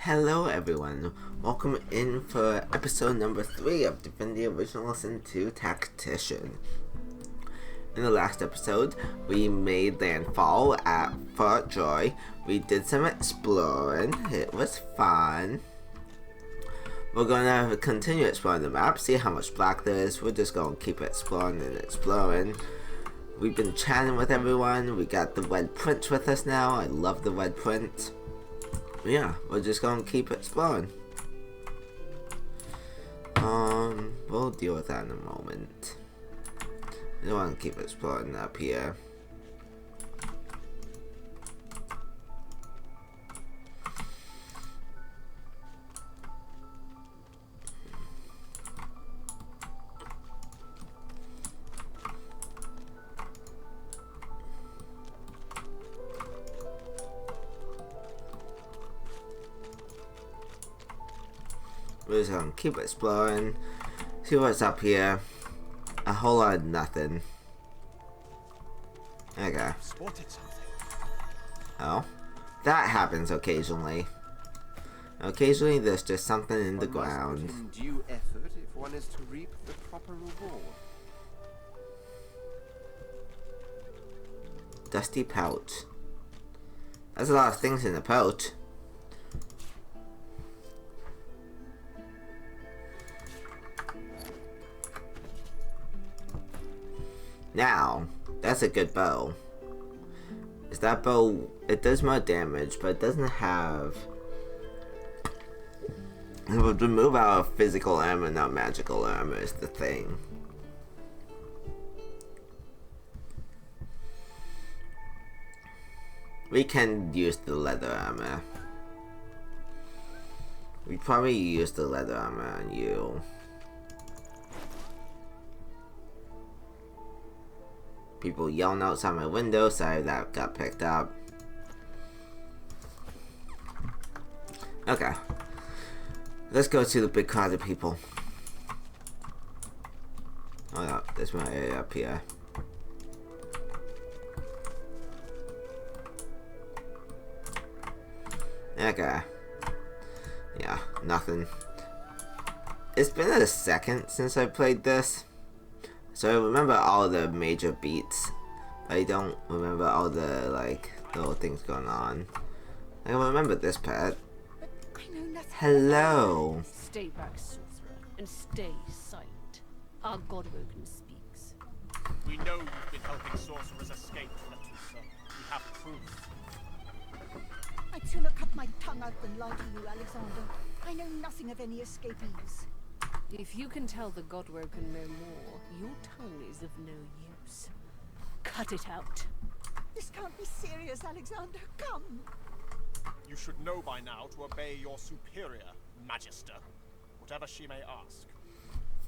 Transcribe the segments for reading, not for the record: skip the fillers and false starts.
Hello everyone, welcome in for episode number 3 of Divinity Original Sin 2 Tactician. In the last episode, we made landfall at Fort Joy. We did some exploring, it was fun. We're gonna continue exploring the map, see how much black there is. We're just gonna keep exploring and exploring. We've been chatting with everyone, we got the red print with us now, I love the red print. Yeah, we're just gonna keep exploring. We'll deal with that in a moment. I don't want to keep exploring up here. We're just gonna keep exploring, see what's up here. A whole lot of nothing. Okay. Spotted something. Oh, that happens occasionally. Occasionally, there's just something in the ground. One must put in due effort if one is to reap the proper reward. Dusty pouch. There's a lot of things in the pouch. Now, that's a good bow. Is that bow, it does more damage, but it doesn't have... It would remove our physical armor, not magical armor is the thing. We can use the leather armor. We'd probably use the leather armor on you. People yelling outside my window, sorry that got picked up. Okay. Let's go to the big crowd of people. Oh yeah, there's my area up here. Okay. Yeah, nothing. It's been a second since I played this. So I remember all the major beats. I don't remember all the, like, little things going on. I remember this part. Hello. Stay back, sorcerer, and stay silent. Our Godwoken speaks. We know you've been helping sorcerers escape, Tactician. We have proof. I'd sooner cut my tongue out than lie to you, Alexander. I know nothing of any escapees. If you can tell the Godwoken no more, your tongue is of no use. Cut it out. This can't be serious, Alexander. Come. You should know by now to obey your superior, Magister, whatever she may ask.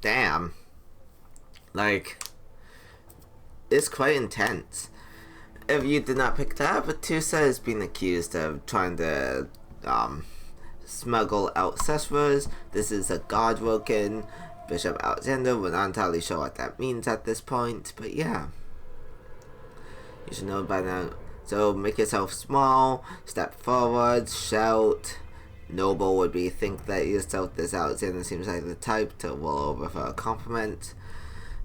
Damn. Like, it's quite intense. If you did not pick that up, Atusa is being accused of trying to, smuggle out sorcerers. This is a Godwoken. Bishop Alexander, we're not entirely sure what that means at this point, but yeah. You should know by now. So make yourself small, step forward, shout. Noble would be think that yourself this Alexander seems like the type to roll over for a compliment.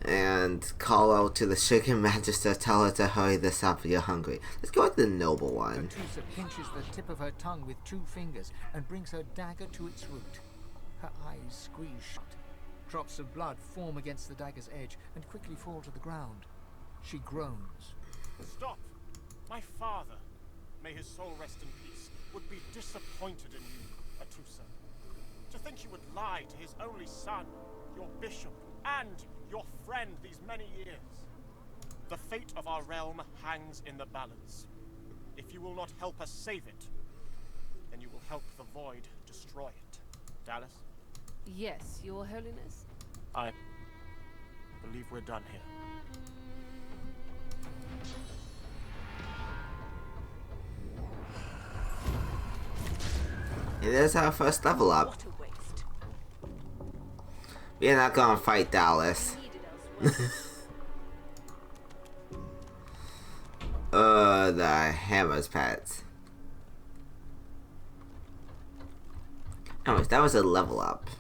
And call out to the shaken Magister, tell her to hurry this up, you're hungry. Let's go with the noble one. Tactician pinches the tip of her tongue with 2 fingers and brings her dagger to its root. Her eyes squeeze shut. Drops of blood form against the dagger's edge and quickly fall to the ground. She groans. Stop! My father, may his soul rest in peace, would be disappointed in you, Atusa. To think you would lie to his only son, your bishop, and your friend these many years. The fate of our realm hangs in the balance. If you will not help us save it, then you will help the void destroy it. Dallas? Yes, your holiness? I believe we're done here. It is our first level up. What a waste. We're not gonna fight Dallas. The hammer's pets. Anyways, that was a level up.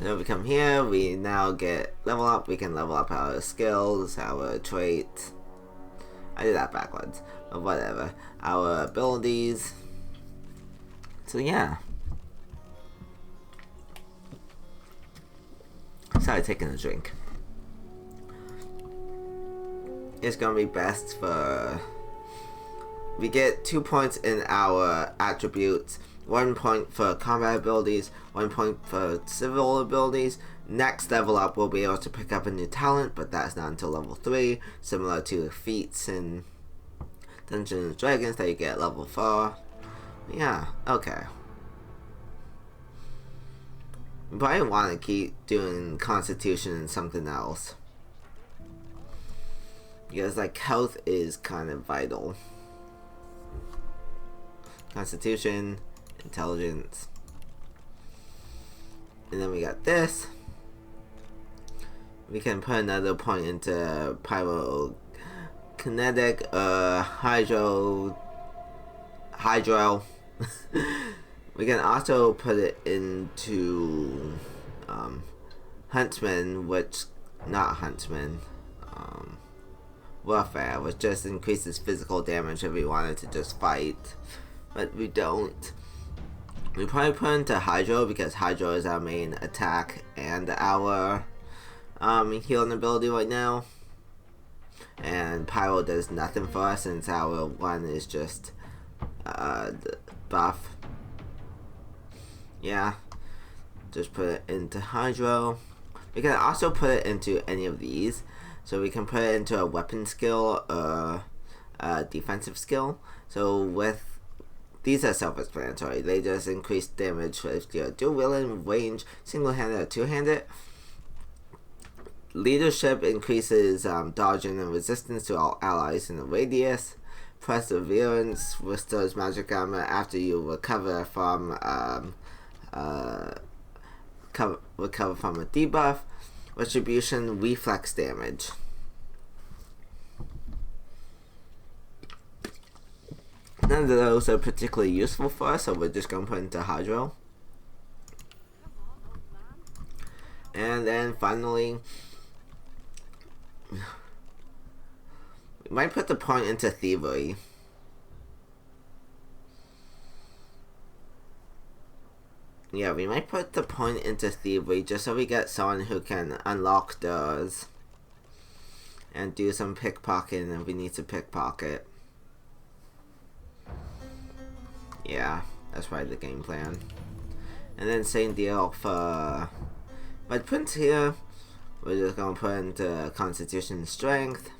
So we come here, we now get level up. We can level up our skills, our traits. I did that backwards, but whatever. Our abilities. So yeah. Sorry, taking a drink. It's gonna be best for. We get 2 points in our attributes, 1 point for combat abilities, 1 point for civil abilities. Next level up, we'll be able to pick up a new talent, but that's not until level 3, similar to feats in Dungeons and Dragons that you get at level 4. Yeah, okay. We probably want to keep doing Constitution and something else. Because, like, health is kind of vital. Constitution, intelligence. And then we got this. We can put another point into pyrokinetic, hydro. We can also put it into huntsman, warfare, which just increases physical damage if we wanted to just fight, but we don't. We probably put into hydro because hydro is our main attack and our healing ability right now, and pyro does nothing for us since our one is just the buff. Yeah, just put it into hydro. We can also put it into any of these, so we can put it into a weapon skill or a defensive skill. So with these are self-explanatory. They just increase damage if you're dual wielding, range, single-handed, or two-handed. Leadership increases dodging and resistance to all allies in the radius. Perseverance restores magic armor after you recover from a debuff. Retribution, reflex damage. None of those are particularly useful for us, so we're just going to put into hydro. And then finally, we might put the point into thievery. Yeah, we might put the point into thievery just so we get someone who can unlock doors and do some pickpocketing if we need to pickpocket. Yeah, that's probably the game plan. And then same deal for Red Prince here. We're just gonna put into Constitution Strength.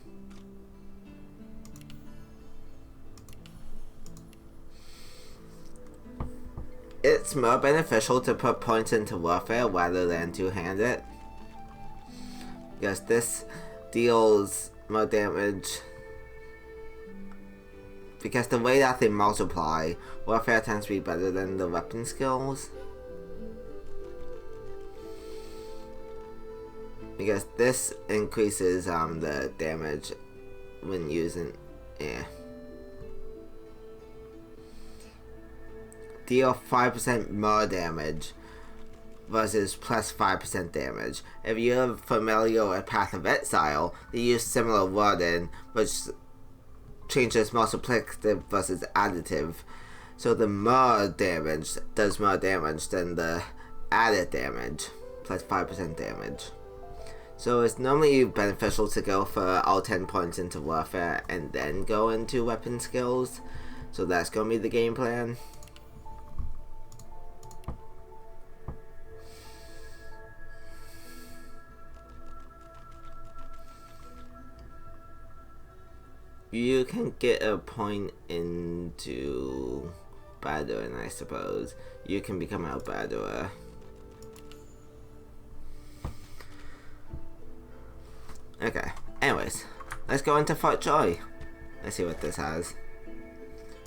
It's more beneficial to put points into warfare rather than two-handed, because this deals more damage. Because the way that they multiply, warfare tends to be better than the weapon skills. Because this increases the damage when using, deal 5% more damage versus plus 5% damage. If you're familiar with Path of Exile, they use similar wording, which changes multiplicative versus additive. So the more damage does more damage than the added damage, plus 5% damage. So it's normally beneficial to go for all 10 points into warfare and then go into weapon skills. So that's going to be the game plan. You can get a point into battering, I suppose. You can become a batterer. Okay, anyways, let's go into Fort Joy. Let's see what this has.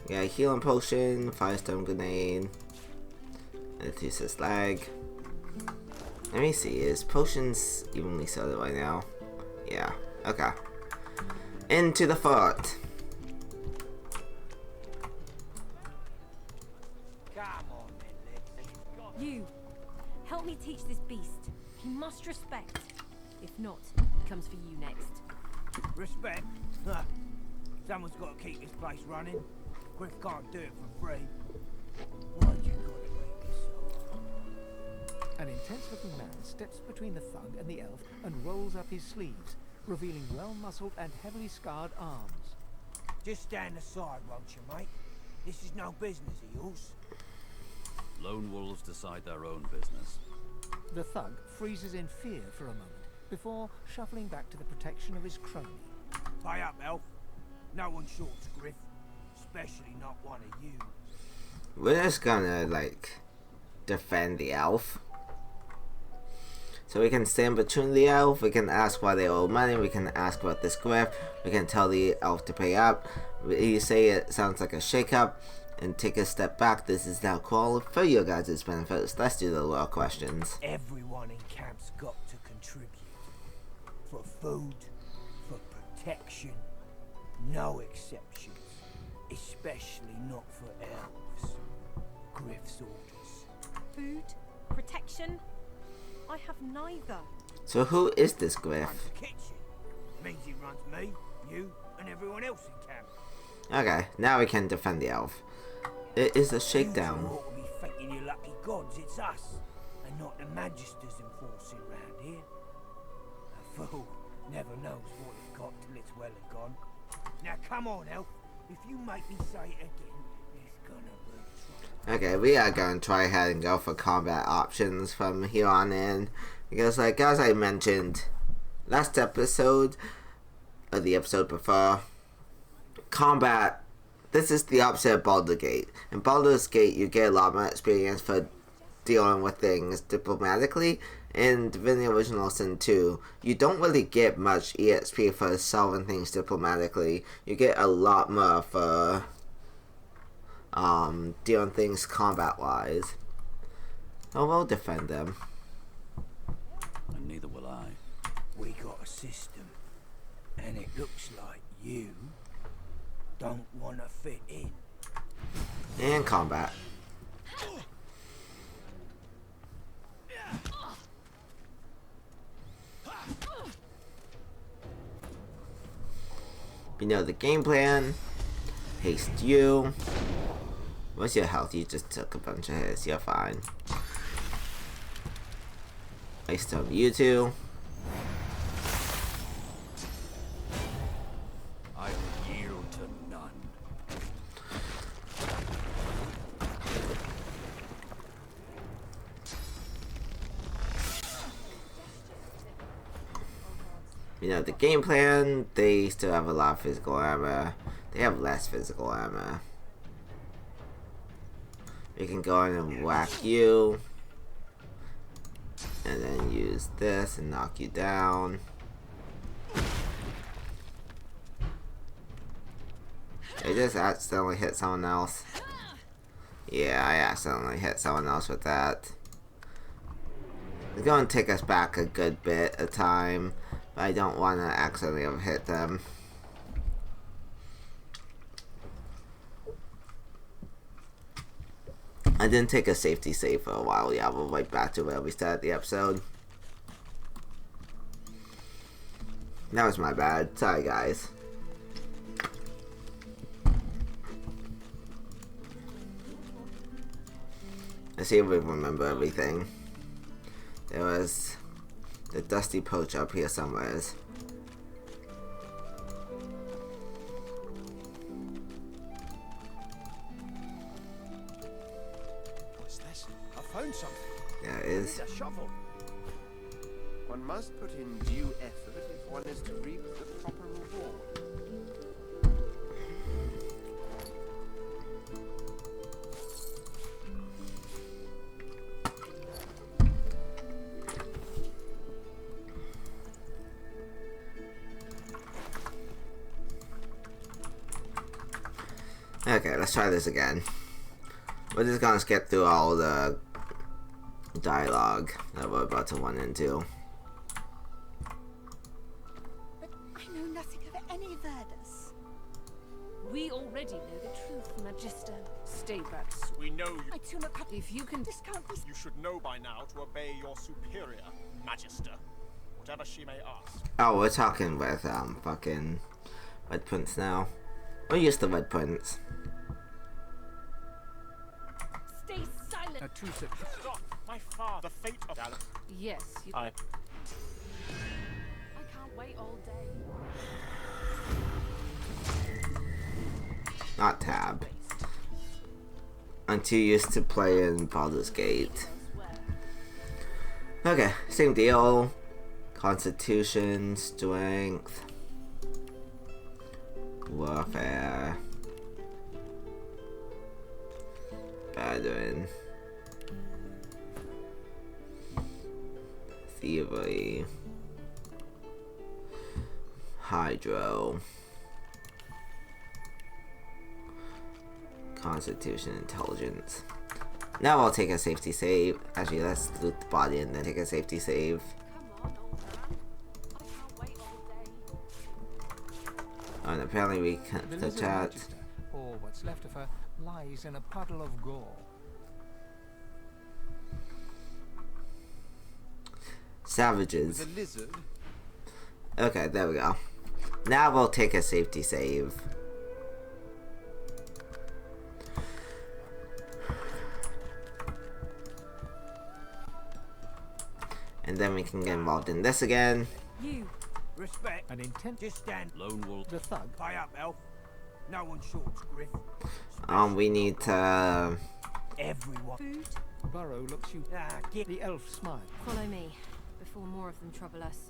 We got a healing potion, firestorm grenade, Amethyst slag. Let me see, is potions evenly sorted right now? Yeah, okay. Into the fort. Come on then, let's You, help me teach this beast. He must respect. If not, he comes for you next. Respect? Huh. Someone's got to keep this place running. Griff can't do it for free. Why'd you gotta make it so? An intense-looking man steps between the thug and the elf and rolls up his sleeves, revealing well-muscled and heavily scarred arms. Just stand aside, won't you, mate? This is no business of yours. Lone wolves decide their own business. The thug freezes in fear for a moment, before shuffling back to the protection of his crony. Pay up, elf. No one shorts Griff. Especially not one of you. We're just gonna, like, defend the elf. So we can stand between the elf, we can ask why they owe money, we can ask about this griff, we can tell the elf to pay up. You say it sounds like a shake-up, and take a step back. This is now called for your guys' benefits. Let's do the loyal questions. Everyone in camp's got to contribute. For food, for protection, no exceptions. Especially not for elves. Griff's orders. Food? Protection? I have neither. So who is this griff? Runs the kitchen. Means he runs me, you, and everyone else in camp. Okay, now we can defend the elf. It is a shakedown. You ought to be thanking your lucky gods it's us, and not the magisters enforcing round here. A fool never knows what he's got till it's well and gone. Now come on, elf. If you make me say it again, it's gonna be trouble. Okay, we are going to try ahead and go for combat options from here on in. Because, like, as I mentioned last episode, or the episode before, combat, this is the opposite of Baldur's Gate. In Baldur's Gate, you get a lot more experience for dealing with things diplomatically. In Divinity Original Sin 2, you don't really get much EXP for solving things diplomatically. You get a lot more for dealing things combat-wise. So we'll defend them. And neither will I. We got a system, and it looks like you don't want to fit in. And combat. You know the game plan. Haste you. What's your health? You just took a bunch of hits. You're fine. Haste on you two. I will yield to none. You know the game plan. They still have a lot of physical armor. They have less physical armor. We can go in and whack you. And then use this and knock you down. I just accidentally hit someone else. Yeah, I accidentally hit someone else with that. It's going to take us back a good bit of time. But I don't want to accidentally have hit them. I didn't take a safety save for a while. Yeah, we'll right back to where we started the episode. That was my bad. Sorry, guys. Let's see if we remember everything. There was the dusty poach up here somewhere. What's this? I found something. There it is. It's a shovel. One must put in due effort if one is to reap the proper reward. Okay, let's try this again. We're just gonna skip through all the dialogue that we're about to run into. But I know nothing of any Verdus. We already know the truth, Magister. Stay back. We know you. I do not cut. If you can... This can't be. You should know by now to obey your superior, Magister, whatever she may ask. Oh, we're talking with fucking Red Prince now. We'll use the Red Prince. Stay silent. Atrusa. Stop! My father, the fate of Alex. Yes, you... I can't wait all day. Not Tab. I'm too used to playing Baldur's Gate. Okay, same deal. Constitution, Strength, Warfare, Battering, Thievery, Hydro, Constitution, Intelligence. Now I'll take a safety save. Actually, let's loot the body and then take a safety save. Come on, old man. I can't wait all day. And apparently we can't The the lizard chat. Magister, or what's left of her, lies in a puddle of gore. Savages. The lizard. Okay, there we go. Now we'll take a safety save. And then we can get involved in this again. You. Respect. An intent. Just stand. Lone wolf. The thug. Pay up, elf. No one shorts, Griff. We need to... Everyone. Food? Burrow looks you. Get The elf smile. Follow me, before more of them trouble us.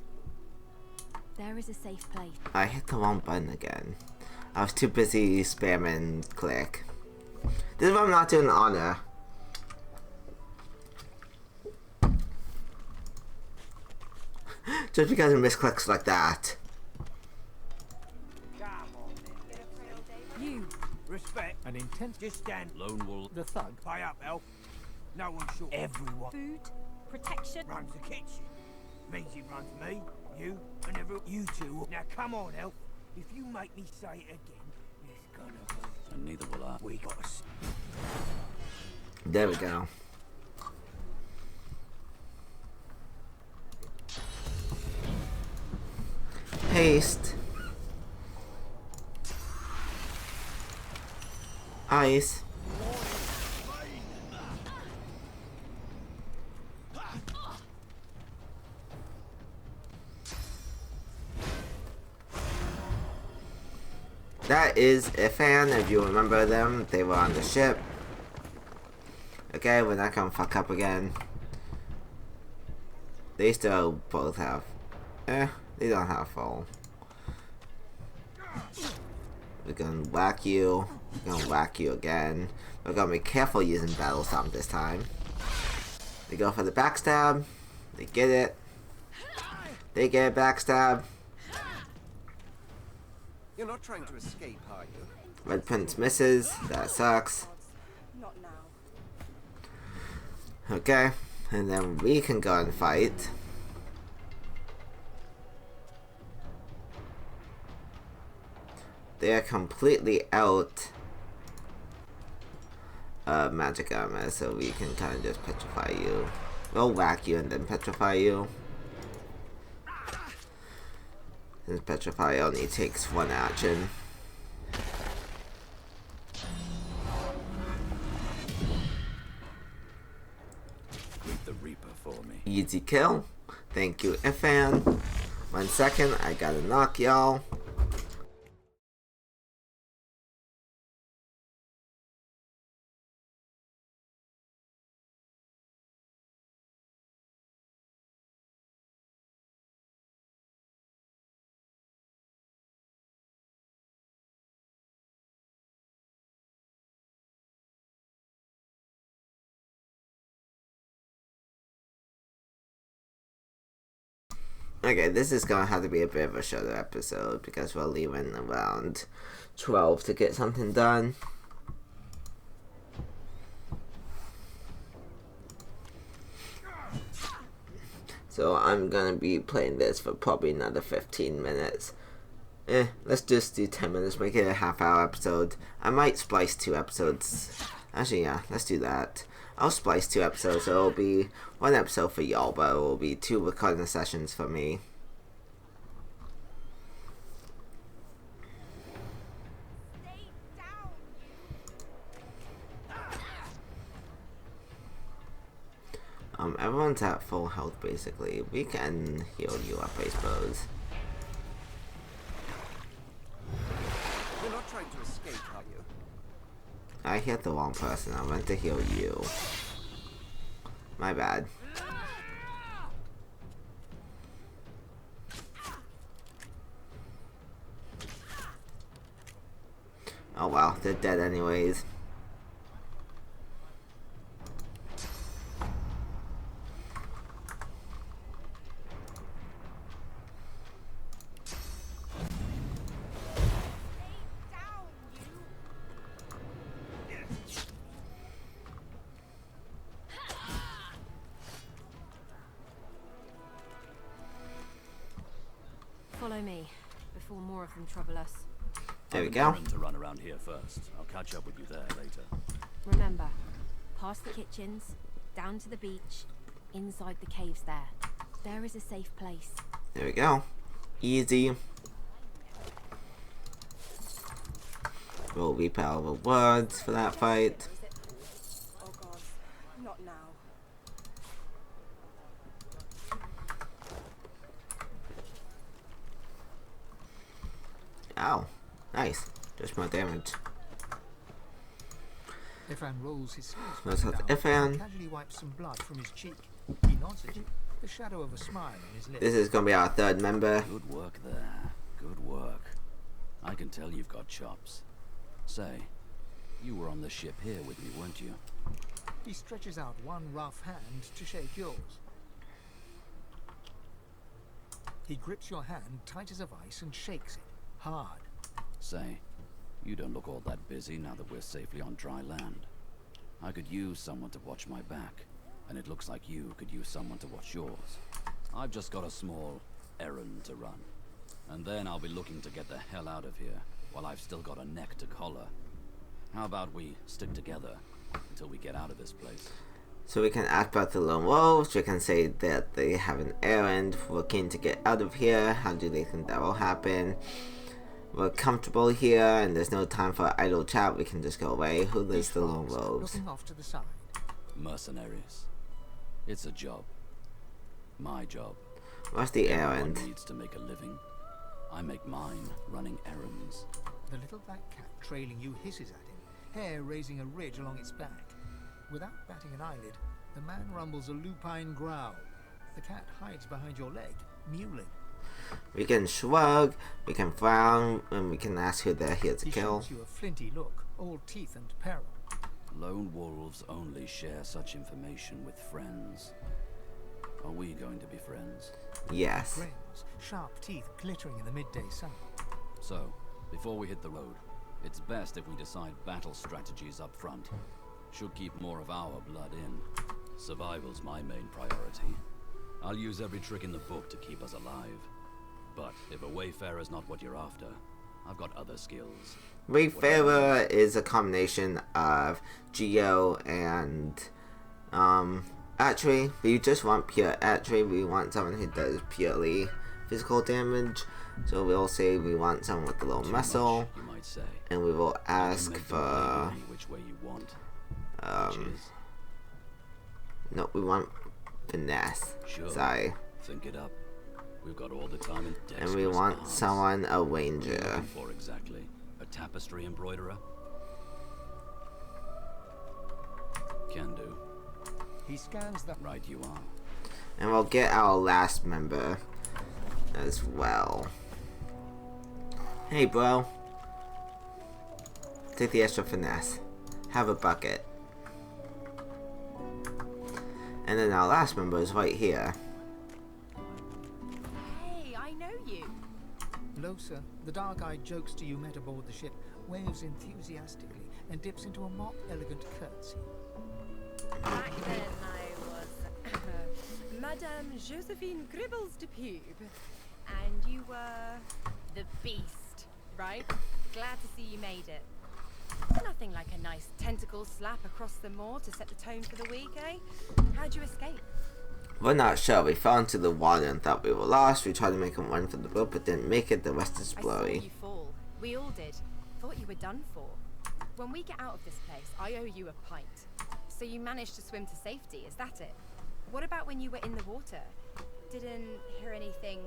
There is a safe place. I hit the wrong button again. I was too busy spamming click. This is why I'm not doing honor. Just because I misclicks like that. Come on, then. You. Respect. An intent. Just stand. Lone wolf. The thug. Pay up, elf. No one short. Everyone Food? Protection? runs the kitchen. Means he runs me, you, and everyone. You two. Now come on, elf. If you make me say it again, it's gonna hurt. And neither will I. We got to. There we go. Haste. Ice. That is Ifan, if you remember them. They were on the ship. Okay, we're not gonna fuck up again. They still both have... they don't have full. We're gonna whack you. We're gonna whack you again. We're gonna be careful using Battle Stomp this time. They go for the backstab. They get it. They get a backstab. You're not trying to escape, are you? Red Prince misses. That sucks. Not now. Okay. And then we can go and fight. They're completely out of magic armor, so we can kind of just petrify you. We'll whack you and then petrify you. Since petrify only takes one action. Greet the Reaper for me. Easy kill. Thank you, Ifan. 1 second, I gotta knock y'all. Okay, this is gonna have to be a bit of a shorter episode because we're leaving around 12 to get something done. So I'm gonna be playing this for probably another 15 minutes. Let's just do 10 minutes, make it a half-hour episode. I might splice 2 episodes. Actually, yeah, let's do that. I'll splice 2 episodes, so it'll be 1 episode for y'all, but it will be 2 recording sessions for me. Everyone's at full health basically. We can heal you up, I suppose. You're not trying to escape, are you? I hit the wrong person. I meant to heal you. My bad. Oh well, they're dead anyways. Follow me, before more of them trouble us. There we I've go. an errand to run around here first. I'll catch up with you there later. Remember, past the kitchens, down to the beach, inside the caves there. There is a safe place. There we go. Easy. We'll repel the words for that fight. Oh God, not now. Oh, nice. Just more damage. Ifan rolls his sleeves Let's back have down Ifan. and casually wipes some blood from his cheek. He nods at you, the shadow of a smile on his lips. This is gonna be our 3rd member. Good work there. Good work. I can tell you've got chops. Say, you were on the ship here with me, weren't you? He stretches out one rough hand to shake yours. He grips your hand tight as a vice and shakes it, hard. Say, you don't look all that busy now that we're safely on dry land. I could use someone to watch my back, and it looks like you could use someone to watch yours. I've just got a small errand to run, and then I'll be looking to get the hell out of here while I've still got a neck to collar. How about we stick together until we get out of this place? So we can ask about the lone wolves. We can say that they have an errand. We're keen to get out of here. How do they think that will happen? We're comfortable here, and there's no time for idle chat. We can just go away. Who lives the lone wolves? Looking off to the side. Mercenaries. It's a job. My job. What's the Everyone errand? needs to make a living. I make mine running errands. The little black cat trailing you hisses at him, hair raising a ridge along its back. Without batting an eyelid, the man rumbles a lupine growl. The cat hides behind your leg, mewling. We can shrug, we can frown, and we can ask who they're here to He kill. shoots you a flinty look, all teeth and peril. Lone wolves only share such information with friends. Are we going to be friends? Yes. Friends, sharp teeth glittering in the midday sun. So, before we hit the road, it's best if we decide battle strategies up front. Should keep more of our blood in. Survival's my main priority. I'll use every trick in the book to keep us alive. But if a wayfarer's not what you're after, I've got other skills. Wayfarer is a combination of Geo and archery. We just want pure archery. We want someone who does purely physical damage. So we'll say we want someone with a little Too muscle, much, you might say. and we will You can ask make the for blade any which way you want. Which is? no, we want finesse. Sure. Sorry. Think it up. We've got all the time in And we want arms. someone a What are you ranger. looking for exactly? A tapestry embroiderer? Can do. He scans the... Right you are. And we'll get our last member as well. Hey bro. Take the extra finesse. Have a bucket. And then our last member is right here. Hey, I know you. Losa, the dark-eyed jokester you met aboard the ship, waves enthusiastically and dips into a mock elegant curtsy. Back then I was Madame Josephine Gribbles de Pube. And you were... The beast, right? Glad to see you made it. Nothing like a nice tentacle slap across the moor to set the tone for the week, eh? How'd you escape? We're not sure. We fell into the water and thought we were lost. We tried to make a run for the boat, but didn't make it. The rest is I blurry. saw you fall. We all did. Thought you were done for. When we get out of this place, I owe you a pint. So you managed to swim to safety, is that it? What about when you were in the water? Didn't hear anything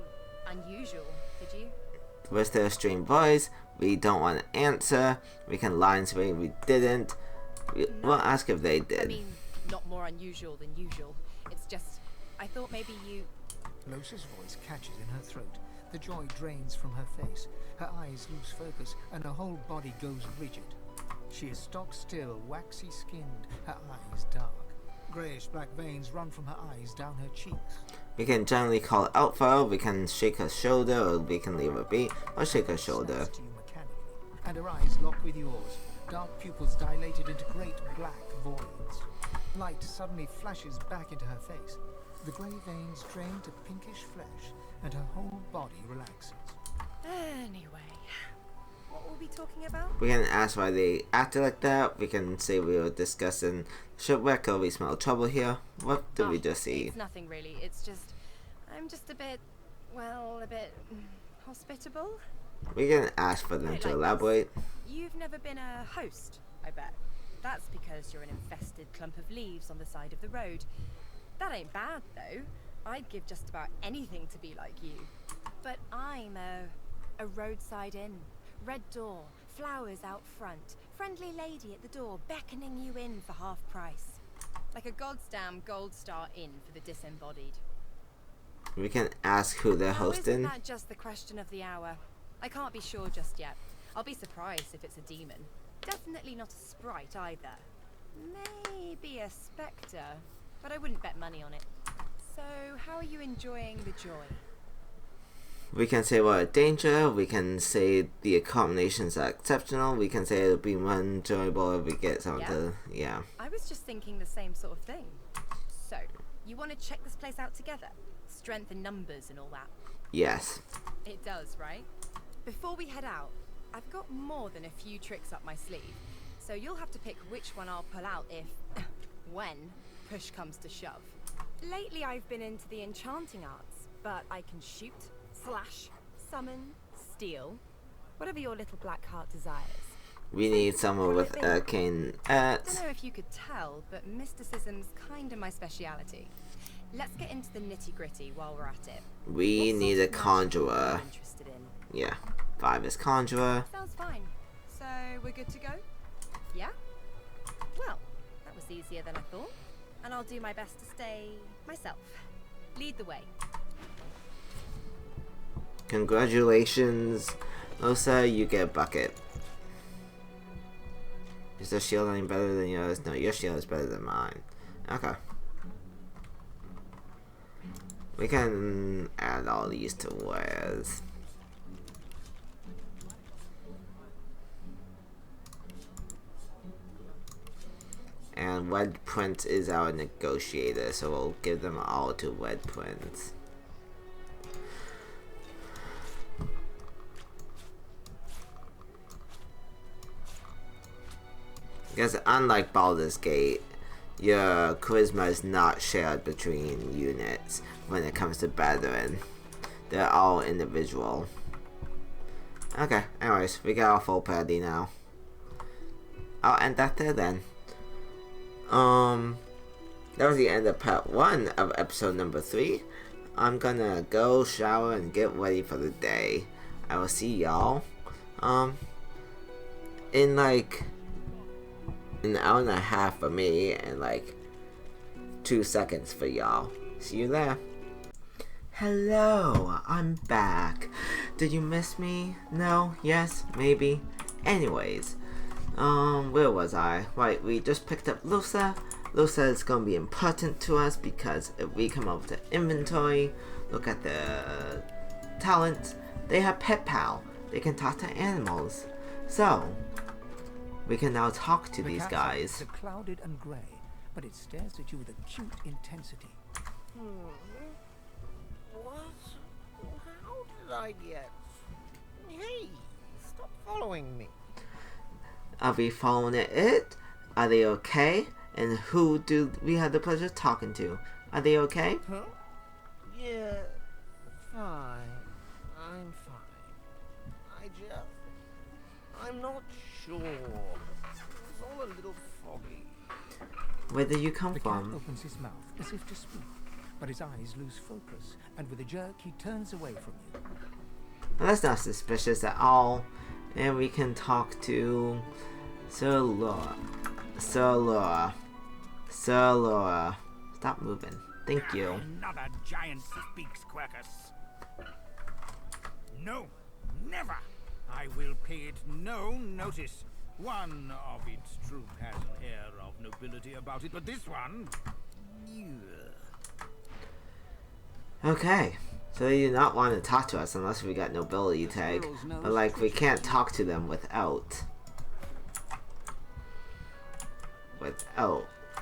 unusual, did you? We're still stream boys. We don't want to answer. We can lie and say we didn't. We'll ask if they did. I mean, not more unusual than usual. It's just, I thought maybe you... Losa's voice catches in her throat. The joy drains from her face. Her eyes lose focus, and her whole body goes rigid. She is stock still, waxy skinned, her eyes dark. Greyish black veins run from her eyes down her cheeks. We can generally call out for her. We can shake her shoulder, or we can leave her be, or shake her shoulder. Snaps to you mechanically, and her eyes lock with yours. Dark pupils dilated into great black voids. Light suddenly flashes back into her face. The grey veins drain to pinkish flesh, and her whole body relaxes. Anyway, what were we talking about? We can ask why they acted like that. We can say we were discussing shipwreck, or we smell trouble here. What did we just see? It's nothing really. It's just, I'm just a bit, well, a bit hospitable. We can ask for them Right, to like elaborate. You've never been a host, I bet. That's because you're an infested clump of leaves on the side of the road. That ain't bad, though. I'd give just about anything to be like you. But I'm a roadside inn. Red door, flowers out front, friendly lady at the door beckoning you in for half price. Like a goddamn gold star inn for the disembodied. We can ask who they're Now, hosting. isn't that just the question of the hour? I can't be sure just yet. I'll be surprised if it's a demon. Definitely not a sprite either. Maybe a spectre, but I wouldn't bet money on it. So, how are you enjoying the joy? We can say we're a danger. We can say the accommodations are exceptional. We can say it'll be more enjoyable if we get someone to... Yeah. I was just thinking the same sort of thing. So, you want to check this place out together? Strength in numbers and all that? Yes. It does, right? Before we head out, I've got more than a few tricks up my sleeve. So you'll have to pick which one I'll pull out if... when push comes to shove. Lately I've been into the enchanting arts, but I can shoot, slash, summon, steal, whatever your little black heart desires. We need someone with arcane I arts. don't know if you could tell, but mysticism's kind of my speciality. Let's get into the nitty-gritty while we're at it. We What need sort a of magic conjurer. are you interested in? Yeah. 5 is conjurer. Sounds fine. So we're good to go? Yeah? Well, that was easier than I thought. And I'll do my best to stay myself. Lead the way. Congratulations, Losa, you get a bucket. Is the shield any better than yours? No, your shield is better than mine. Okay. We can add all these to wares. And Red Prince is our negotiator, so we'll give them all to Red Prince. Because unlike Baldur's Gate, your charisma is not shared between units when it comes to battering. They're all individual. Okay, anyways, we got our full party now. I'll end that there then. That was the end of part 1 of episode number 3. I'm gonna go shower and get ready for the day. I will see y'all, in like an hour and a half for me and like 2 seconds for y'all. See you there. Hello, I'm back. Did you miss me? No? Yes? Maybe? Anyways, where was I? Right, we just picked up Losa. Losa is gonna be important to us because if we come up with the inventory, look at the talents, they have Pet Pal. They can talk to animals. So, we can now talk to these guys. The clouded and grey, but it stares at you with acute intensity. What? How did I get... Hey! Stop following me. Are we following it? Are they okay? And who do we have the pleasure of talking to? Are they okay? Huh? Yeah, fine. I'm fine. I'm not sure. It's all a little foggy. Where did you come The from? cat opens his mouth as if to speak, but his eyes lose focus, and with a jerk he turns away from you. Well, that's not suspicious at all. And we can talk to Sir Laura. Sir Laura. Sir Laura. Stop moving. Thank you. Another giant speaks, Quercus. No, never. I will pay it no notice. One of its troop has an air of nobility about it, but this one... Okay. So they do not want to talk to us unless we got nobility tag. But like, we can't talk to them without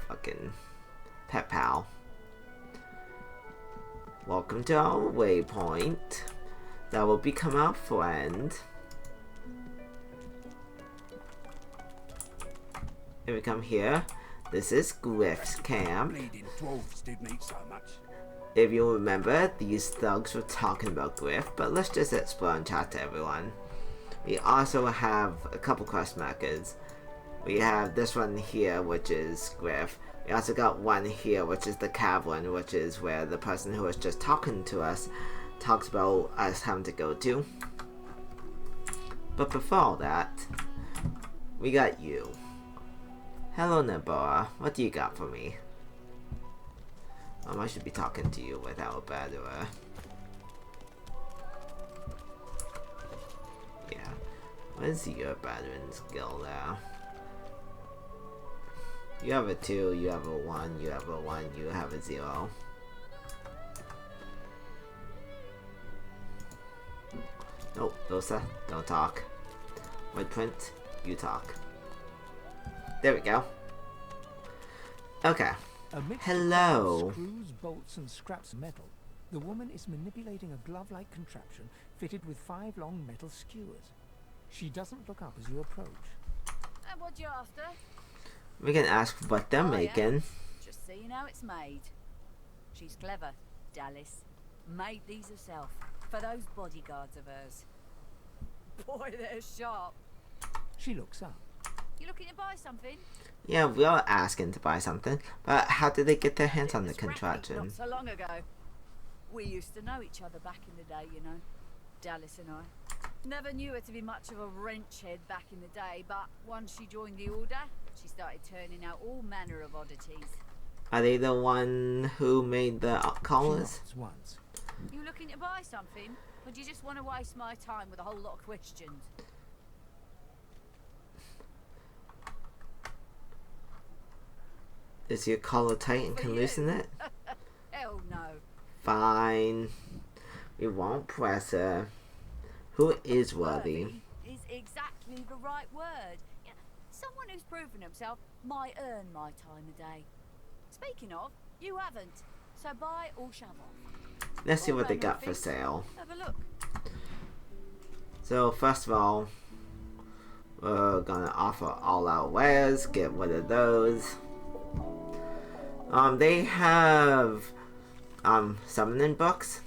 fucking Pet Pal. Welcome to our waypoint. That will become our friend. If we come here, this is Griff's camp. If you remember, these thugs were talking about Griff, but let's just explore and chat to everyone. We also have a couple quest markers. We have this one here, which is Griff. We also got one here, which is the cavern, which is where the person who was just talking to us talks about us having to go to. But before all that, we got you. Hello, Nabora. What do you got for me? I should be talking to you without a batterer. Yeah. What is your battering skill there? You have a 2, you have a 1, you have a 1, you have a 0. Nope, Losa, don't talk. White print, you talk. There we go. Okay. Hello. Screws, bolts, and scraps of metal. The woman is manipulating a glove-like contraption fitted with 5 long metal skewers. She doesn't look up as you approach. And what you after? We can ask what they're making. Yeah. Just seeing how it's made. She's clever, Dallas. Made these herself for those bodyguards of hers. Boy, they're sharp. She looks up. You looking to buy something? Yeah, we are asking to buy something, but how did they get their hands on the contraption? Not so long ago. We used to know each other back in the day, you know. Dallas and I. Never knew her to be much of a wrench head back in the day, but once she joined the Order, she started turning out all manner of oddities. Are they the one who made the collars? Once. You looking to buy something? Or do you just want to waste my time with a whole lot of questions? Is your collar tight and can loosen it? Hell no. Fine. We won't press her. Who is worthy? Is exactly the right word. Yeah, someone who's proven himself might earn my time of day. Speaking of, you haven't. So buy or shove off. Let's see what they got for sale. Have a look. So first of all, we're gonna offer all our wares. Get rid of those. They have summoning books,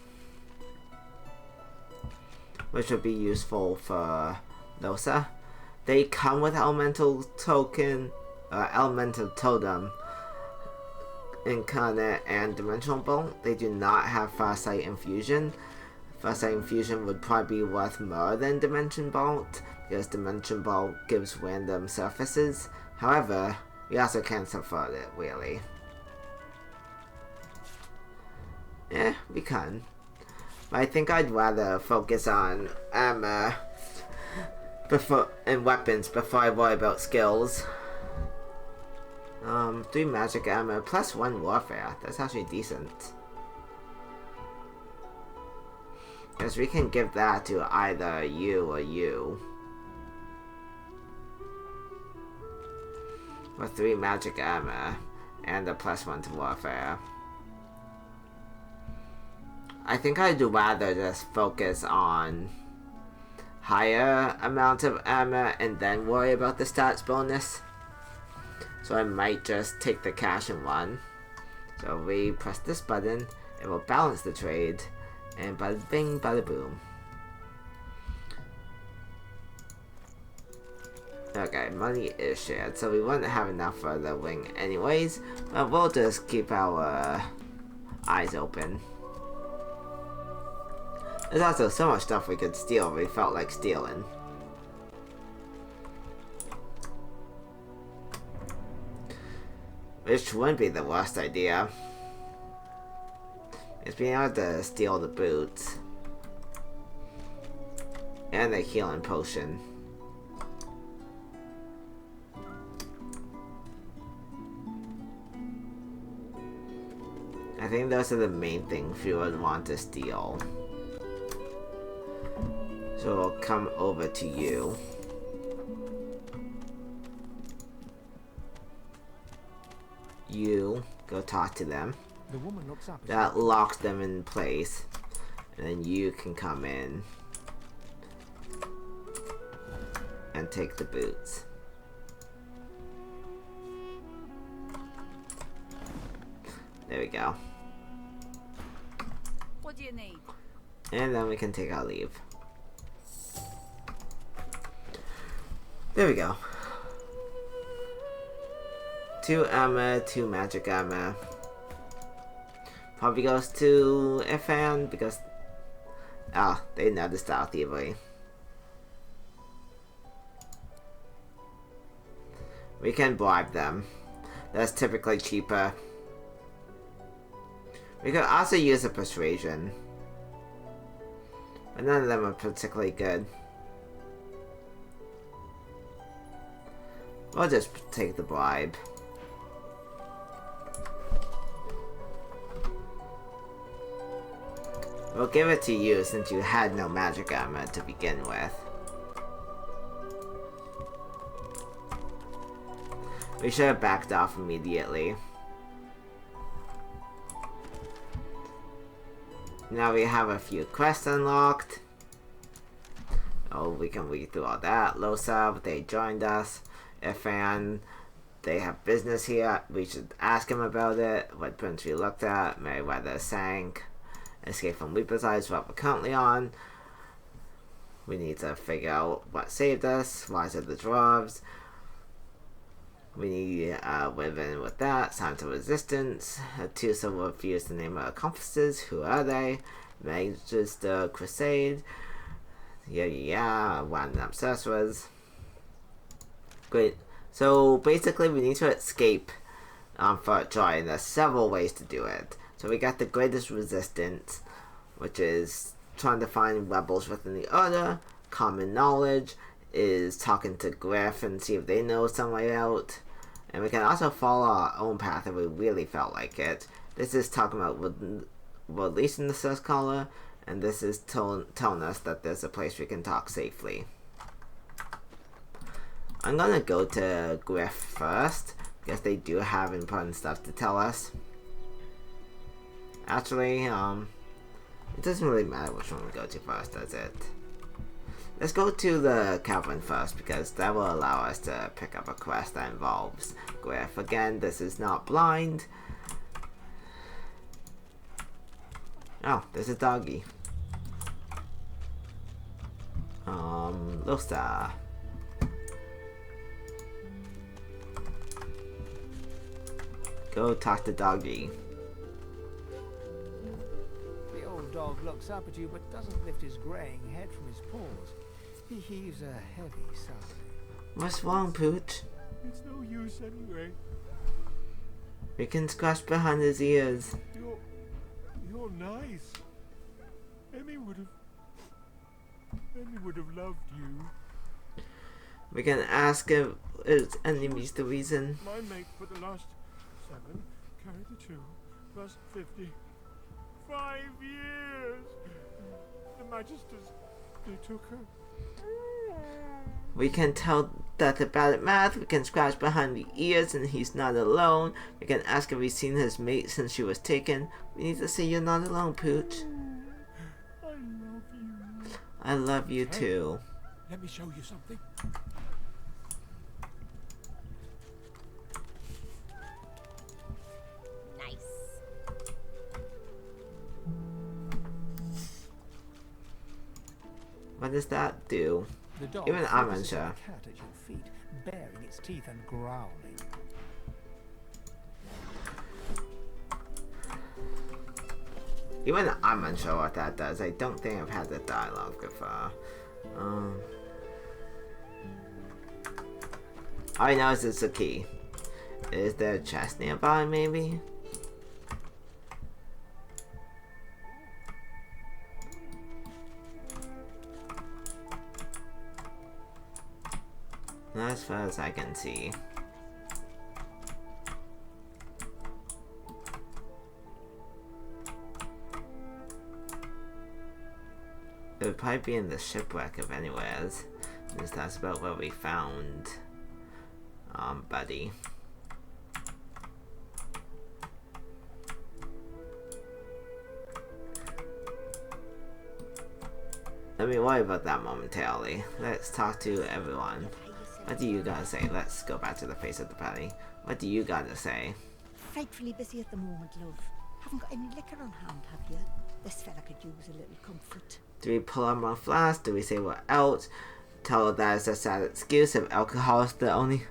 which would be useful for Losa. They come with elemental token, elemental totem, incarnate, and dimensional bolt. They do not have Farsight infusion. Farsight infusion would probably be worth more than dimension bolt, because dimension bolt gives random surfaces. However, we also can't afford it really. Yeah, we can. But I think I'd rather focus on armor and weapons before I worry about skills. 3 magic armor plus 1 warfare. That's actually decent. Because we can give that to either you or you. With 3 magic armor and a plus 1 to warfare. I think I'd rather just focus on higher amount of armor and then worry about the stats bonus. So I might just take the cash and run. So we press this button, it will balance the trade, and bada bing, bada boom. Okay, money is shared, so we wouldn't have enough for the wing anyways, but we'll just keep our eyes open. There's also so much stuff we could steal we felt like stealing. Which wouldn't be the worst idea. It's being able to steal the boots. And the healing potion. I think those are the main things we would want to steal. So we'll come over to you. You go talk to them. The woman looks up. That locks them in place. And then you can come in and take the boots. There we go. What do you need? And then we can take our leave. There we go. 2 armor, 2 magic armor. Probably goes to Ifan because they noticed our thievery. We can bribe them. That's typically cheaper. We could also use a persuasion. But none of them are particularly good. We'll just take the bribe. We'll give it to you since you had no magic armor to begin with. We should have backed off immediately. Now we have a few quests unlocked. Oh, we can read through all that. Losab, they joined us. Ifan, they have business here. We should ask him about it. What prince we looked at. Meriwether sank. Escape from Reaper's Eyes, what we're currently on. We need to figure out what saved us. Rise of the Dwarves. We need Wyvern with that. Signs of Resistance. Tusa will refuse to name her accomplices. Who are they? Magister Crusade. Yeah. Winding up sorcerers. Great. So basically we need to escape Fort Joy, and there's several ways to do it. So we got the greatest resistance, which is trying to find rebels within the order. Common knowledge is talking to Griff and see if they know some way out. And we can also follow our own path if we really felt like it. This is talking about releasing the Source Caller, and this is telling us that there's a place we can talk safely. I'm gonna go to Griff first, because they do have important stuff to tell us. Actually, it doesn't really matter which one we go to first, does it? Let's go to the cavern first, because that will allow us to pick up a quest that involves Griff. Again, this is not blind. Oh, there's a doggy. Losta. Go talk to doggy. The old dog looks up at you but doesn't lift his graying head from his paws. He heaves a heavy sigh. What's wrong, Pooch? It's no use anyway. We can scratch behind his ears. You're nice. Emmy would have loved you. We can ask if his enemy's the reason. My mate for the last 7 carried the 2 plus 50. 5 years. The Magisters, they took her. We can tell that they're bad at math. We can scratch behind the ears and he's not alone. We can ask if he's seen his mate since she was taken. We need to say you're not alone, Pooch. I love you. I love you too. Let me show you something. What does that do? The dog Even I'm focuses on unsure. the cat at your feet, baring its teeth and growling. Even I'm unsure what that does. I don't think I've had the dialogue before. All I know is it's a key. Is there a chest nearby, maybe? Not as far as I can see. It would probably be in the shipwreck of anywheres, since that's about where we found Buddy. Let me worry about that momentarily. Let's talk to everyone. What do you gotta say? Let's go back to the face of the party. What do you gotta say? Frightfully busy at the moment, love. Haven't got any liquor on hand, have you? This fella could use a little comfort. Do we pull out more flasks? Do we say we're out? Tell her that is a sad excuse if alcohol is the only...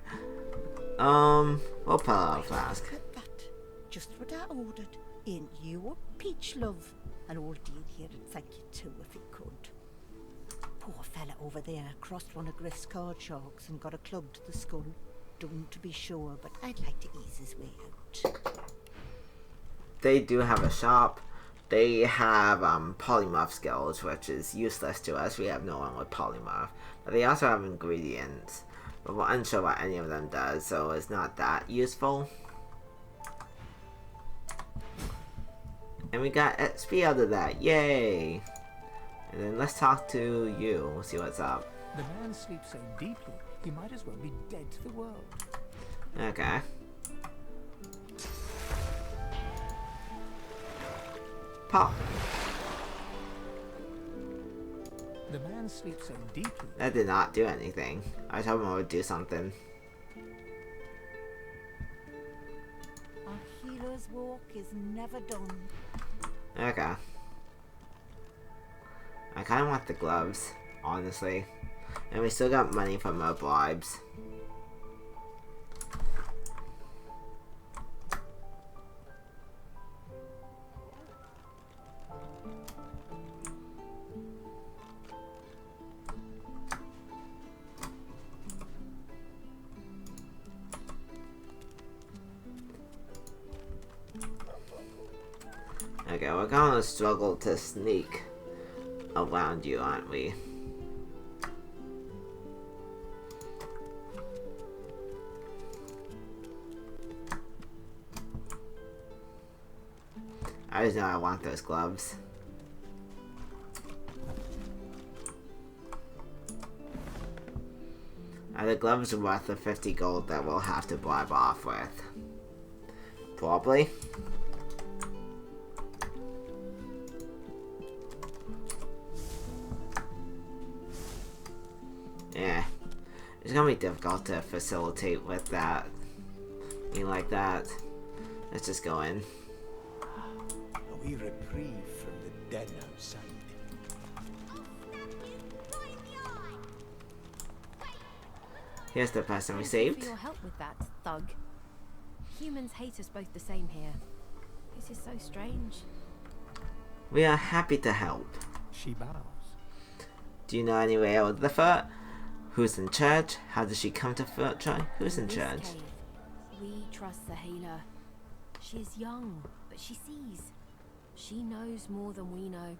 we'll pull out a flask. That. Just what I ordered. Ain't you a peach, love? An old deal here'd thank you too if he could. Poor fella over there crossed one of Griff's card sharks and got a club to the skull. Don't to be sure, but I'd like to ease his way out. They do have a shop. They have polymorph skills, which is useless to us. We have no one with polymorph. But they also have ingredients. But we're unsure what any of them does, so it's not that useful. And we got XP out of that. Yay! And then let's talk to you. We'll see what's up. The man sleeps so deeply, he might as well be dead to the world. Okay. Pop. The man sleeps so deeply. That did not do anything. I was hoping it would do something. A healer's walk is never done. Okay. I kind of want the gloves, honestly. And we still got money from our bribes. Okay, we're gonna struggle to sneak around you, aren't we? I just know I want those gloves. Are the gloves worth the 50 gold that we'll have to bribe off with? Probably. Yeah, it's gonna be difficult to facilitate with that. I mean, like that. Let's just go in. A wee reprieve from the den outside. Here's the person we Thank you saved. for your help with that, thug. Humans hate us both the same here. This is so strange. We are happy to help. She bows. Do you know any way out of the fort? Who's in charge? How did she come to Fort Troy? Who's in this charge? cave, we trust the healer. She is young, but she sees. She knows more than we know.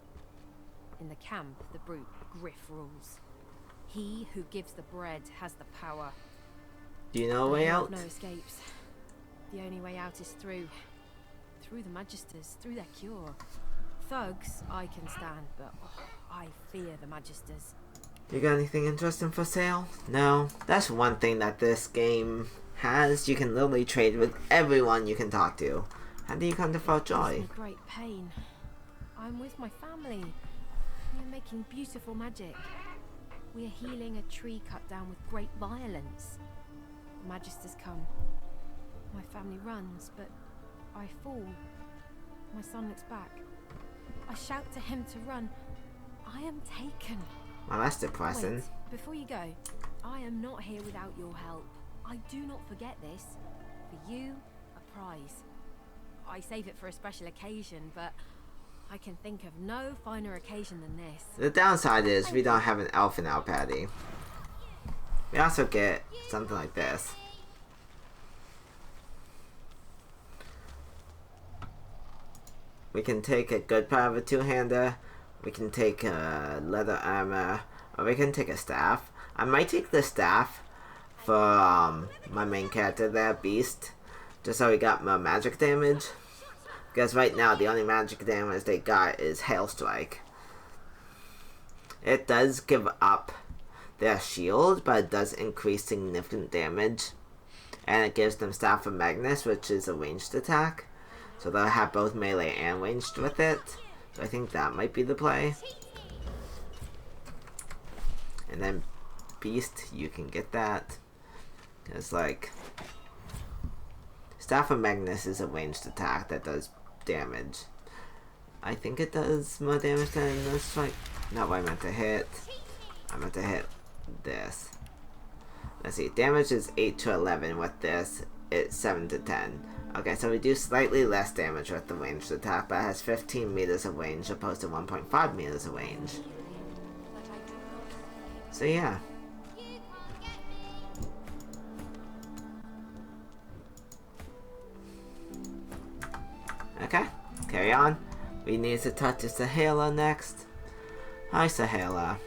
In the camp, the brute Griff rules. He who gives the bread has the power. Do you know a way There are out? no escapes. The only way out is through the Magisters, through their cure. Thugs I can stand, but I fear the Magisters. You got anything interesting for sale? No. That's one thing that this game has. You can literally trade with everyone you can talk to. How do you come to Fort Joy? Gives me great pain. I'm with my family. We're making beautiful magic. We are healing a tree cut down with great violence. The Magisters come. My family runs, but I fall. My son looks back. I shout to him to run. I am taken. Well, that's depressing. Wait, before you go, I am not here without your help. I do not forget this. For you, a prize. I save it for a special occasion, but I can think of no finer occasion than this. The downside is we don't have an elf in our party. We also get something like this. We can take a good part of a two-hander, we can take a leather armor, or we can take a staff. I might take the staff for my main character there, Beast, just so we got more magic damage. Because right now the only magic damage they got is Hail Strike. It does give up their shield, but it does increase significant damage. And it gives them Staff of Magnus, which is a ranged attack. So they'll have both melee and ranged with it. So I think that might be the play. And then Beast, you can get that. Because like, Staff of Magnus is a ranged attack that does damage. I think it does more damage than this, like, not what I meant to hit. I meant to hit this. Let's see, damage is 8 to 11 with this, it's 7 to 10. Okay, so we do slightly less damage with the ranged attack, but it has 15 meters of range opposed to 1.5 meters of range. So yeah. Okay, carry on. We need to touch Sahela next. Hi, Sahela.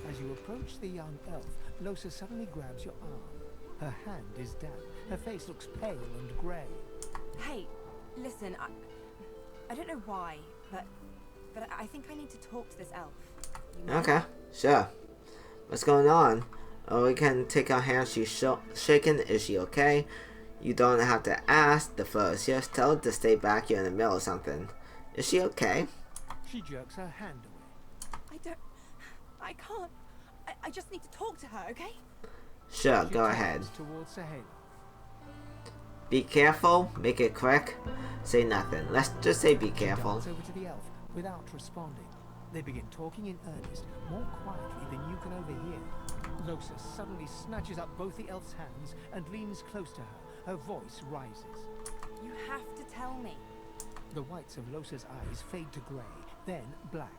As you approach the young elf, Losa suddenly grabs your arm. Her hand is damp. Her face looks pale and grey. Hey, listen, I don't know why, but I think I need to talk to this elf. You mind? Okay, sure. What's going on? Oh, we can take our hand. She's shaking. Is she okay? You don't have to ask. The floor is yours. Tell her to stay back. You're in the middle of something. Is she okay? She jerks her hand away. I can't. I just need to talk to her, okay? Sure, She go turns ahead. towards Sahela. Be careful. Make it quick. Say nothing. Let's just say be She careful. darts over to the elf without responding. They begin talking in earnest, more quietly than you can overhear. Losa suddenly snatches up both the elf's hands and leans close to her. Her voice rises. You have to tell me. The whites of Losa's eyes fade to grey, then black.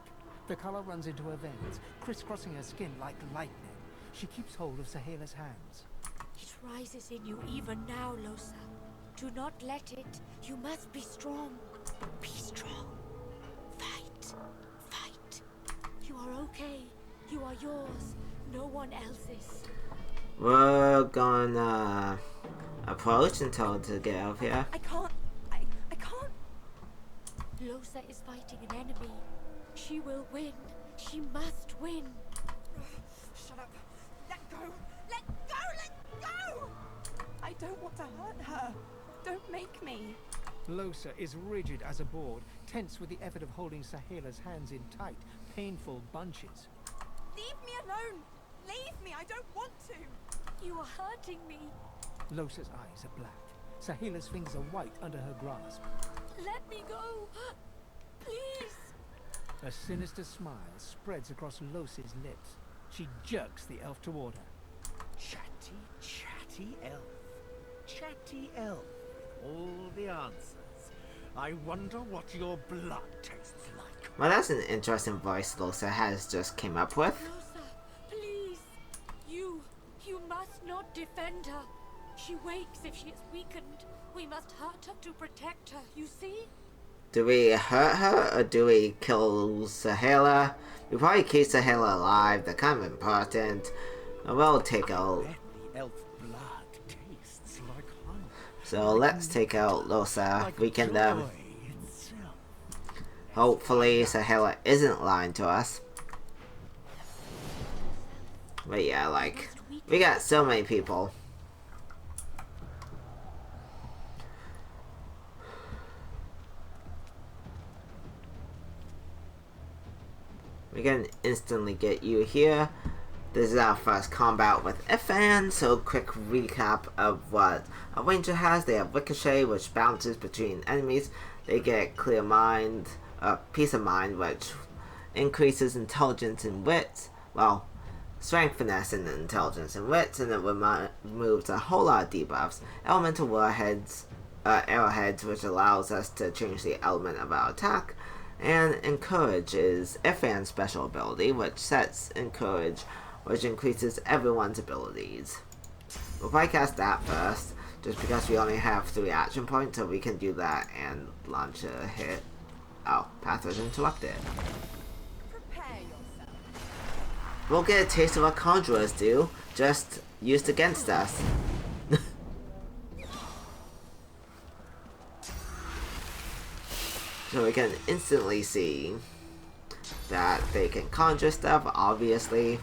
The colour runs into her veins, crisscrossing her skin like lightning. She keeps hold of Sahela's hands. It rises in you even now, Losa. Do not let it. You must be strong. Be strong. Fight. Fight. You are okay. You are yours. No one else's. We're gonna approach and tell her to get out of here. I can't. I can't. Losa is fighting an enemy. She will win. She must win. Shut up. Let go. Let go. Let go. I don't want to hurt her. Don't make me. Losa is rigid as a board, tense with the effort of holding Sahela's hands in tight, painful bunches. Leave me alone. Leave me. I don't want to. You are hurting me. Losa's eyes are black. Sahela's fingers are white under her grasp. Let me go. Please. A sinister smile spreads across Losa's lips. She jerks the elf toward her. Chatty, chatty elf. Chatty elf. All the answers. I wonder what your blood tastes like. Well, that's an interesting voice Losa has just came up with. Losa, please. You must not defend her. She wakes if she is weakened. We must hurt her to protect her, you see? Do we hurt her or do we kill Sahela? We probably keep Sahela alive. They're kind of important. We'll take out. The elf blood tastes like honey. So let's take out Losa. Like We can joy itself. hopefully Sahela isn't lying to us. But yeah, like we got so many people. We can instantly get you here. This is our first combat with Ifan, so quick recap of what a ranger has. They have Ricochet, which bounces between enemies. They get Clear Mind, Peace of Mind, which increases intelligence and wit. Well, strength, finesse, and intelligence and wit, and it removes a whole lot of debuffs. Elemental arrowheads, which allows us to change the element of our attack. And Encourage is Ifan's special ability, which sets Encourage, which increases everyone's abilities. We'll probably cast that first, just because we only have 3 action points, so we can do that and launch a hit. Oh, path was interrupted. Prepare yourself. We'll get a taste of what conjurers do, just used against us. So we can instantly see that they can conjure stuff, obviously.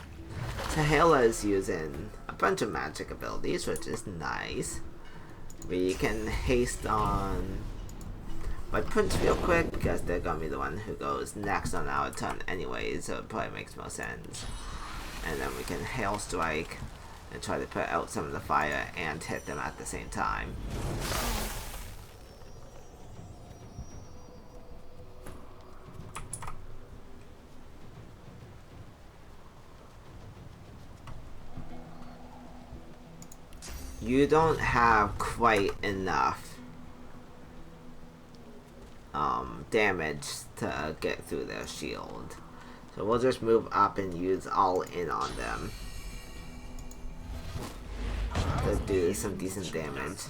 Tahela is using a bunch of magic abilities, which is nice. We can haste on my Prince real quick, because they're gonna be the one who goes next on our turn anyway, so it probably makes more sense. And then we can Hail Strike and try to put out some of the fire and hit them at the same time. You don't have quite enough damage to get through their shield. So we'll just move up and use all in on them to do some decent damage.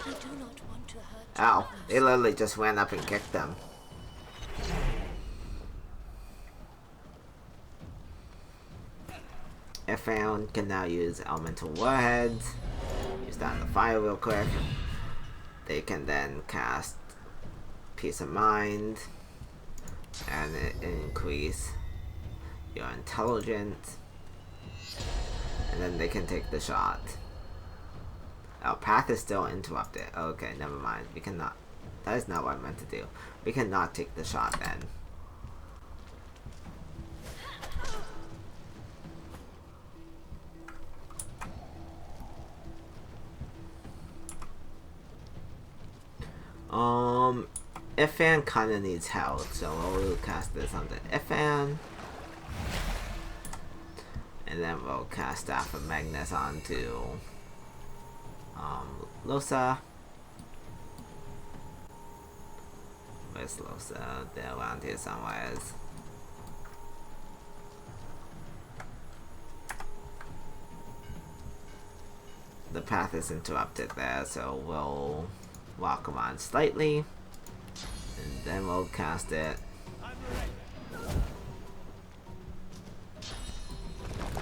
We do not want to hurt Ow, they literally just ran up and kicked them. Ifan can now use elemental warheads. Use that on the fire real quick. They can then cast Peace of Mind and increase your intelligence. And then they can take the shot. Our path is still interrupted. Okay, never mind. We cannot. That is not what I meant to do. We cannot take the shot then. Ifan kinda needs help, so we'll cast this on the Ifan. And then we'll cast Staff of Magnus onto Losa. Where's Losa? They're around here somewhere. The path is interrupted there, so we'll walk around slightly. And then we'll cast it.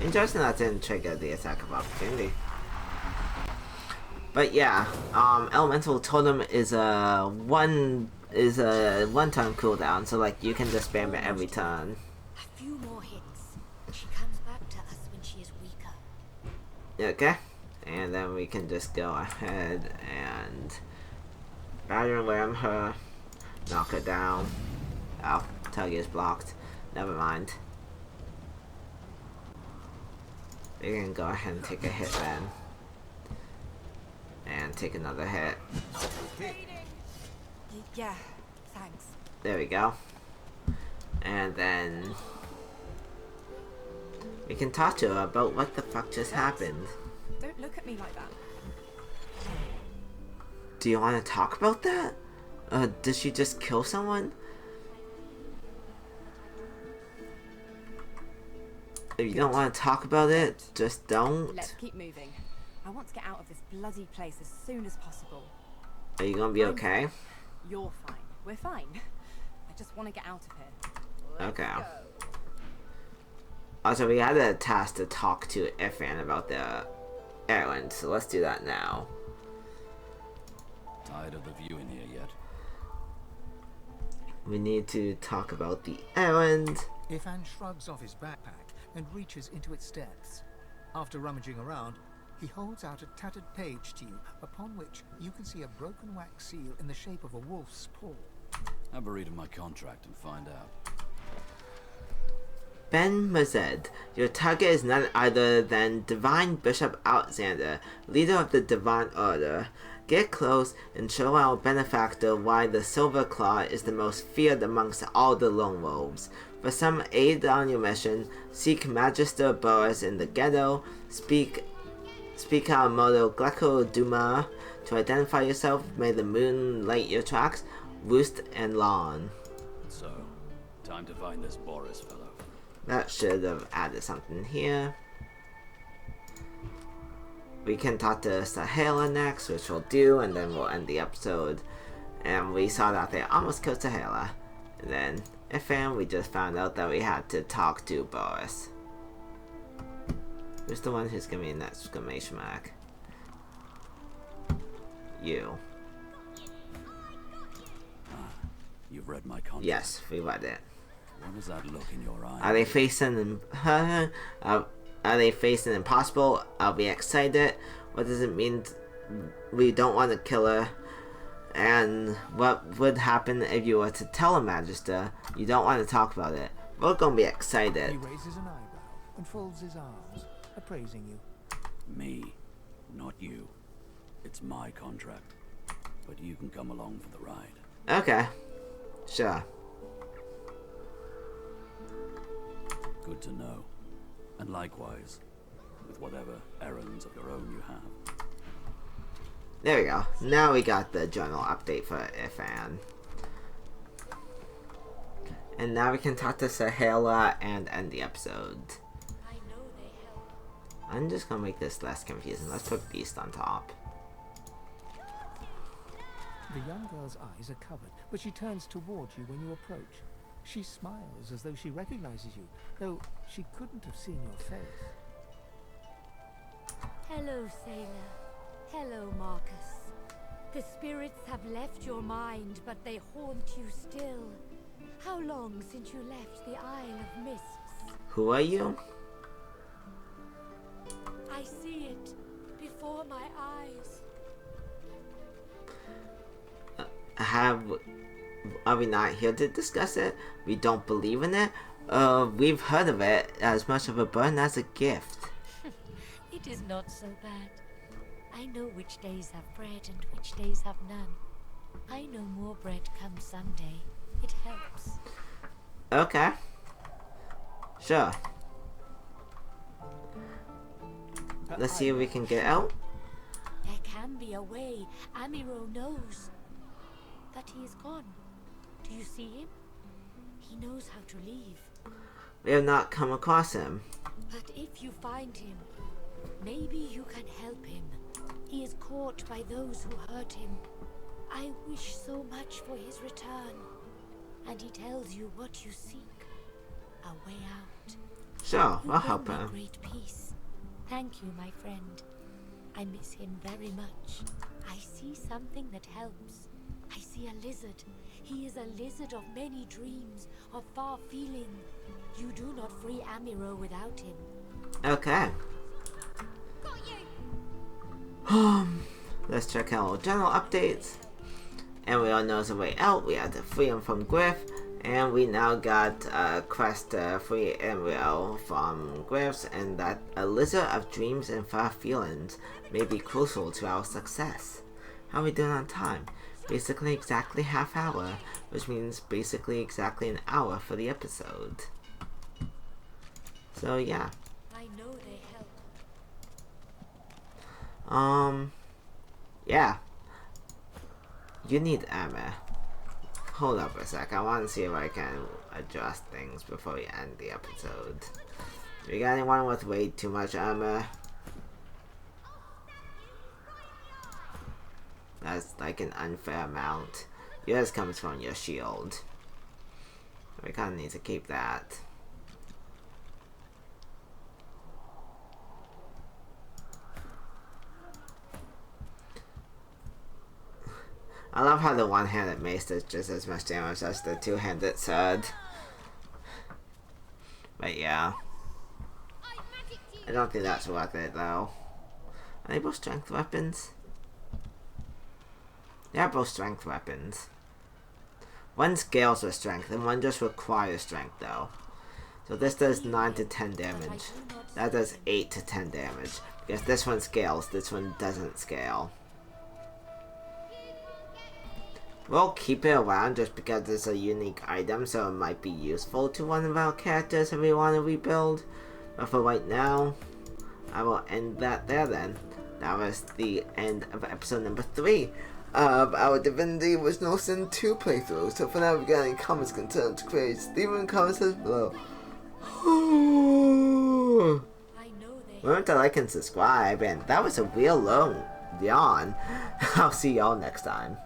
Interesting that didn't trigger the attack of opportunity. But yeah, Elemental Totem is a one turn cooldown, so like you can just spam it every turn. A few more hits. She comes back to us when she is weaker. Okay, and then we can just go ahead and batter ram her, knock her down. Oh, target is blocked. Never mind. We can go ahead and take a hit then. And take another hit. Yeah, thanks. There we go. And then we can talk to her about what the fuck just happened. Don't look at me like that. Do you want to talk about that? Did she just kill someone? If you don't want to talk about it, just don't. Let's keep moving. I want to get out of this bloody place as soon as possible. Are you gonna be okay? You're fine. We're fine. I just want to get out of here. Okay. Also, we had a task to talk to Ifan about the errand, so let's do that now. Tired of the view in here yet? We need to talk about the errand. Ifan shrugs off his backpack and reaches into its depths. After rummaging around, he holds out a tattered page to you, upon which you can see a broken wax seal in the shape of a wolf's paw. Have a read of my contract and find out. Ben Mazed, your target is none other than Divine Bishop Alexander, leader of the Divine Order. Get close and show our benefactor why the Silver Claw is the most feared amongst all the lone wolves. For some aid on your mission, seek Magister Boris in the ghetto, speak our motto Glecko Duma. To identify yourself, may the moon light your tracks, roost and lawn. So, time to find this Boris fellow. That should have added something here. We can talk to Sahela next, which we'll do, and then we'll end the episode. And we saw that they almost killed Sahela. And then, we just found out that we had to talk to Boris. Who's the one who's giving me an exclamation mark? You. You've read my contract? Yes, we read it. What does that look in your eye? Are they facing are they facing impossible? Are we excited? What does it mean we don't want to kill her? And what would happen if you were to tell a Magister you don't want to talk about it? We're gonna be excited. He raises an eyebrow and folds his arms, appraising you. Me, not you. It's my contract. But you can come along for the ride. Okay. Sure. Good to know. And likewise, with whatever errands of your own you have. There we go. Now we got the journal update for Ifan. And now we can talk to Sahela and end the episode. I'm just gonna make this less confusing. Let's put Beast on top. The young girl's eyes are covered, but she turns towards you when you approach. She smiles as though she recognizes you, though she couldn't have seen your face. Hello, Sailor. Hello, Marcus. The spirits have left your mind, but they haunt you still. How long since you left the Isle of Mists? Who are you? I see it before my eyes. Are we not here to discuss it? We don't believe in it? We've heard of it as much of a burden as a gift. It is not so bad. I know which days have bread and which days have none. I know more bread comes someday. It helps. Okay. Sure. Let's see if we can get out. There can be a way. Amiro knows. But he is gone. Do you see him? He knows how to leave. We have not come across him. But if you find him, maybe you can help him. He is caught by those who hurt him. I wish so much for his return. And he tells you what you seek. A way out. Sure, You I'll bring help me him. great peace. Thank you, my friend. I miss him very much. I see something that helps. I see a lizard. He is a lizard of many dreams, of far feeling. You do not free Amiro without him. Okay. Let's check out our general updates. And we all know the way out. We have to free him from Griff. And we now got a quest to free Embryo from Griff's, and that a lizard of dreams and far feelings may be crucial to our success. How are we doing on time? Basically exactly half hour, which means basically exactly an hour for the episode. So yeah. I know they help. Yeah. You need armor. Hold up a sec, I want to see if I can adjust things before we end the episode. Do we got anyone with way too much armor? That's like an unfair amount. Yours comes from your shield. We kinda need to keep that. I love how the one-handed mace does just as much damage as the two-handed sword. But yeah. I don't think that's worth it though. Are they both strength weapons? They are both strength weapons. One scales with strength and one just requires strength though. So this does 9 to 10 damage. That does 8 to 10 damage. Because this one scales, this one doesn't scale. We'll keep it around just because it's a unique item, so it might be useful to one of our characters if we want to rebuild. But for right now, I will end that there then. That was the end of episode number 3 of our Divinity Original Sin 2 playthrough. So for now, if you got any comments, concerns, queries, leave them in the comments below. Remember to like and subscribe, and that was a real long yawn. I'll see y'all next time.